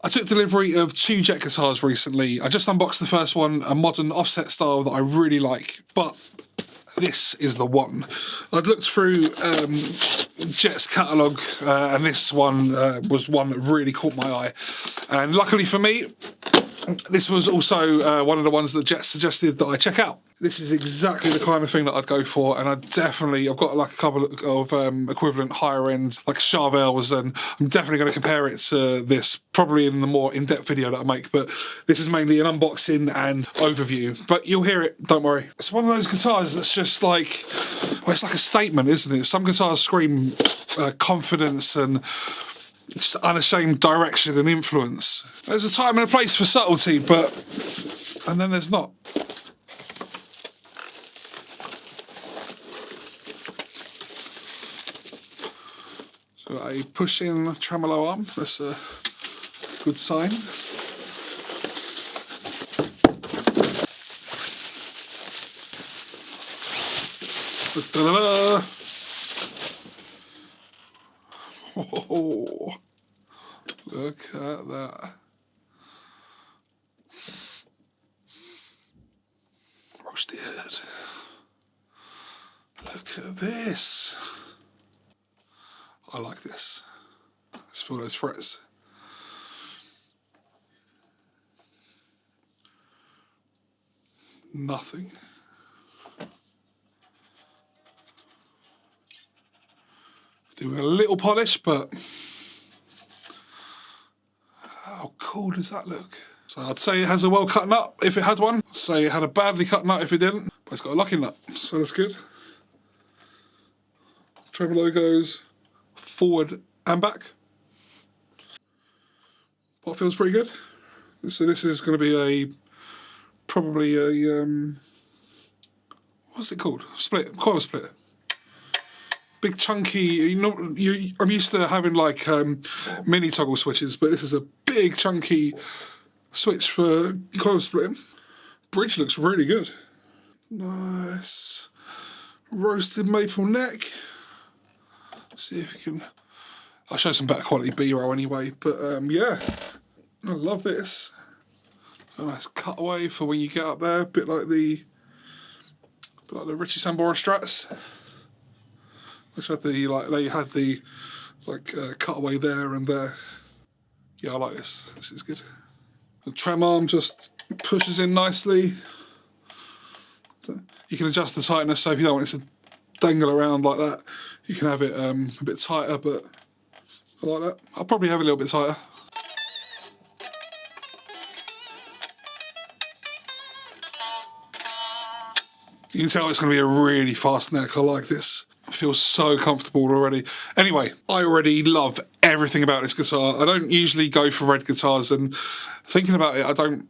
I took delivery of 2 Jet guitars recently. I just unboxed the first one, a modern offset style that I really like, but this is the one. I'd looked through Jet's catalogue, and this one was one that really caught my eye. And luckily for me, this was also one of the ones that Jet suggested that I check out. This is exactly the kind of thing that I'd go for, and I've got like a couple of equivalent higher ends, like Charvels, and I'm definitely going to compare it to this, probably in the more in-depth video that I make, but this is mainly an unboxing and overview, but you'll hear it, don't worry. It's one of those guitars that's just like, well, it's like a statement, isn't it? Some guitars scream confidence and just unashamed direction and influence. There's a time and a place for subtlety, and then there's not. So a push-in tremolo arm, that's a good sign. Da-da-da. Oh, look at that. Roasted. Look at this. I like this. Let's feel those frets. Nothing. Doing a little polish, but how cool does that look? So I'd say it has a well cut nut if it had one. I'd say it had a badly cut nut if it didn't, but it's got a lucky nut, so that's good. Tremolo goes forward and back. Pot feels pretty good. So this is going to be probably a what's it called? Coil split. Big chunky. I'm used to having like mini toggle switches, but this is a big chunky switch for coil splitting. Bridge looks really good. Nice roasted maple neck. See if you can. I'll show some better quality B-roll anyway, but yeah, I love this. A nice cutaway for when you get up there, a bit like the Richie Sambora Strats, which had the they had the cutaway there and there. Yeah, I like this. This is good. The trem arm just pushes in nicely. You can adjust the tightness, so if you don't want it to dangle around like that, you can have it a bit tighter, but I like that. I'll probably have it a little bit tighter. You can tell it's going to be a really fast neck. I like this. I feel so comfortable already. Anyway, I already love everything about this guitar. I don't usually go for red guitars, and thinking about it, I don't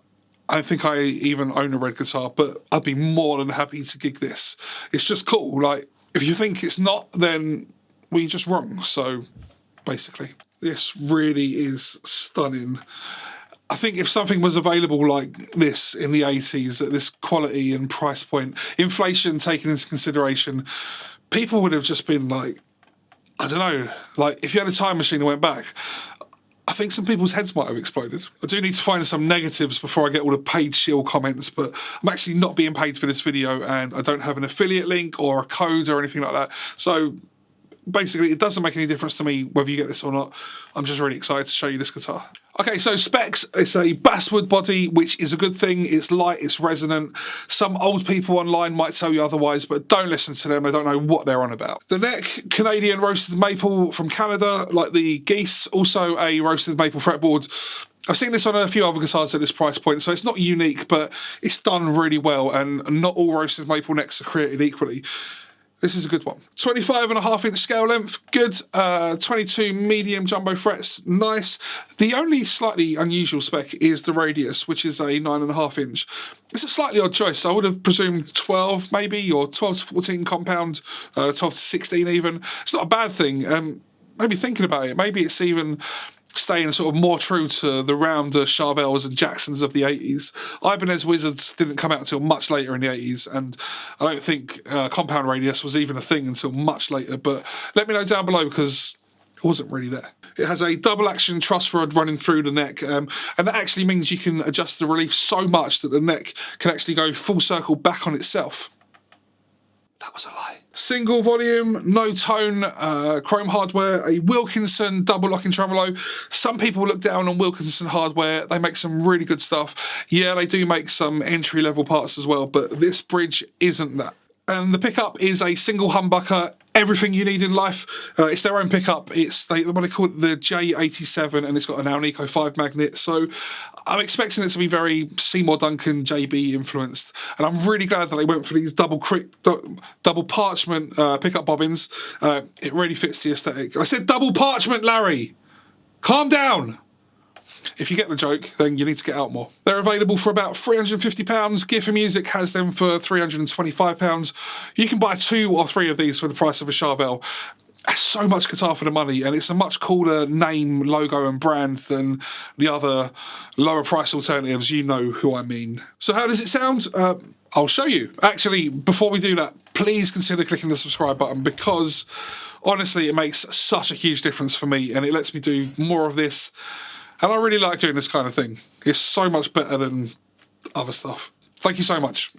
think I even own a red guitar, but I'd be more than happy to gig this. It's just cool. Like, if you think it's not, then we're just wrong. So, basically, this really is stunning. I think if something was available like this in the 80s at this quality and price point, inflation taken into consideration, people would have just been like, I don't know, like if you had a time machine and went back, I think some people's heads might have exploded. I do need to find some negatives before I get all the paid shield comments, but I'm actually not being paid for this video and I don't have an affiliate link or a code or anything like that. So basically, it doesn't make any difference to me whether you get this or not. I'm just really excited to show you this guitar. Okay, so specs, it's a basswood body, which is a good thing. It's light, it's resonant. Some old people online might tell you otherwise, but don't listen to them. They don't know what they're on about. The neck, Canadian roasted maple from Canada, like the Geese, also a roasted maple fretboard. I've seen this on a few other guitars at this price point, so it's not unique, but it's done really well, and not all roasted maple necks are created equally. This is a good one. 25.5-inch scale length, good. 22 medium jumbo frets, nice. The only slightly unusual spec is the radius, which is a 9.5-inch. It's a slightly odd choice. I would have presumed 12 maybe, or 12 to 14 compound, 12 to 16 even. It's not a bad thing. Maybe thinking about it, maybe it's even staying sort of more true to the rounder Charvels and Jacksons of the 80s. Ibanez Wizards didn't come out until much later in the 80s, and I don't think compound radius was even a thing until much later, but let me know down below, because It wasn't really there. It has a double action truss rod running through the neck, and that actually means you can adjust the relief so much that the neck can actually go full circle back on itself. That was a lie. Single volume, no tone, chrome hardware, a Wilkinson double locking tremolo. Some people look down on Wilkinson hardware. They make some really good stuff. Yeah, they do make some entry level parts as well, but this bridge isn't that. And the pickup is a single humbucker, everything you need in life. It's their own pickup. It's what they call it the J87, and it's got an Alnico 5 magnet. So I'm expecting it to be very Seymour Duncan JB influenced. And I'm really glad that they went for these double parchment pickup bobbins. It really fits the aesthetic. I said double parchment, Larry. Calm down. If you get the joke, then you need to get out more. They're available for about £350. Gear for Music has them for £325. You can buy 2 or 3 of these for the price of a Charvel. That's so much guitar for the money, and it's a much cooler name, logo, and brand than the other lower price alternatives. You know who I mean. So how does it sound? I'll show you. Actually, before we do that, please consider clicking the subscribe button, because honestly, it makes such a huge difference for me, and it lets me do more of this. And I really like doing this kind of thing. It's so much better than other stuff. Thank you so much.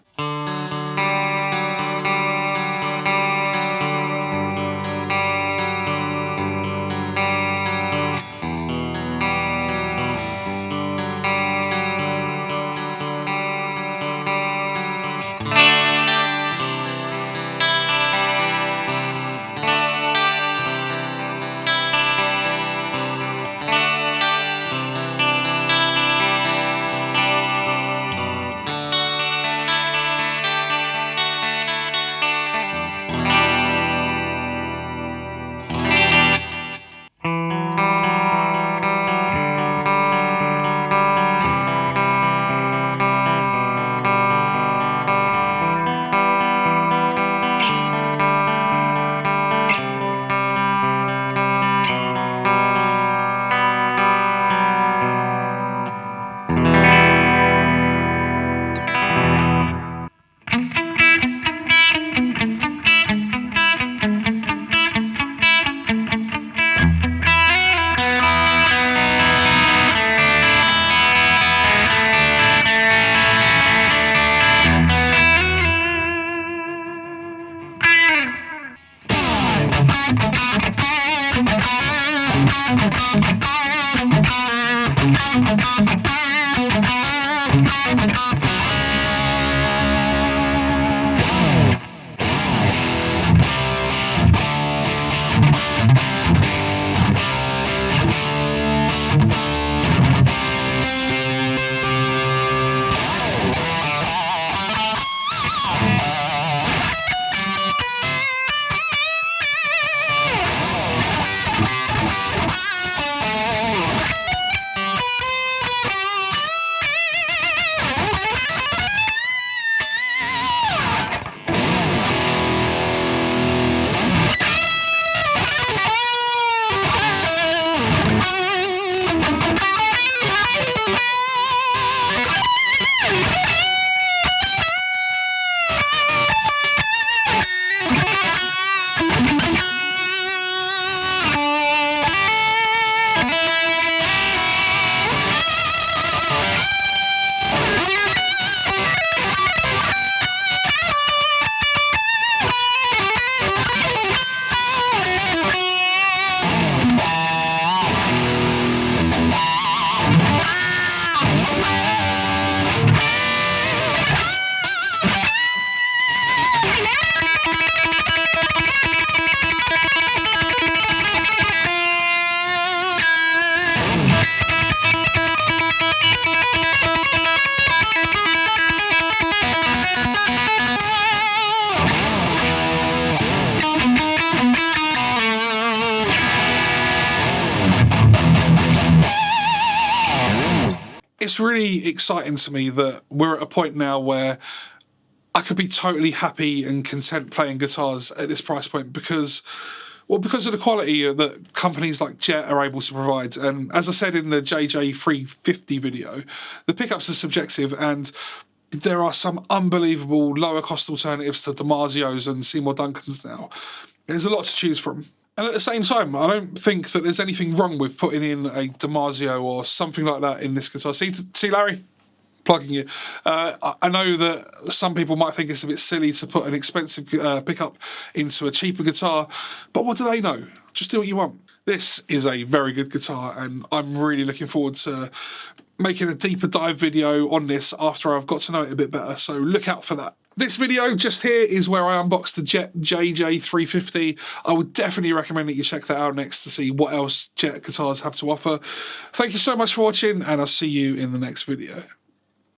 It's really exciting to me that we're at a point now where I could be totally happy and content playing guitars at this price point because of the quality that companies like Jet are able to provide. And as I said in the JJ350 video, the pickups are subjective, and there are some unbelievable lower cost alternatives to DiMarzio's and Seymour Duncan's now. There's a lot to choose from. And at the same time, I don't think that there's anything wrong with putting in a Damasio or something like that in this guitar. See, Larry? Plugging you. I know that some people might think it's a bit silly to put an expensive pickup into a cheaper guitar, but what do they know? Just do what you want. This is a very good guitar, and I'm really looking forward to making a deeper dive video on this after I've got to know it a bit better, so look out for that. This video just here is where I unboxed the Jet JJ350. I would definitely recommend that you check that out next to see what else Jet guitars have to offer. Thank you so much for watching, and I'll see you in the next video.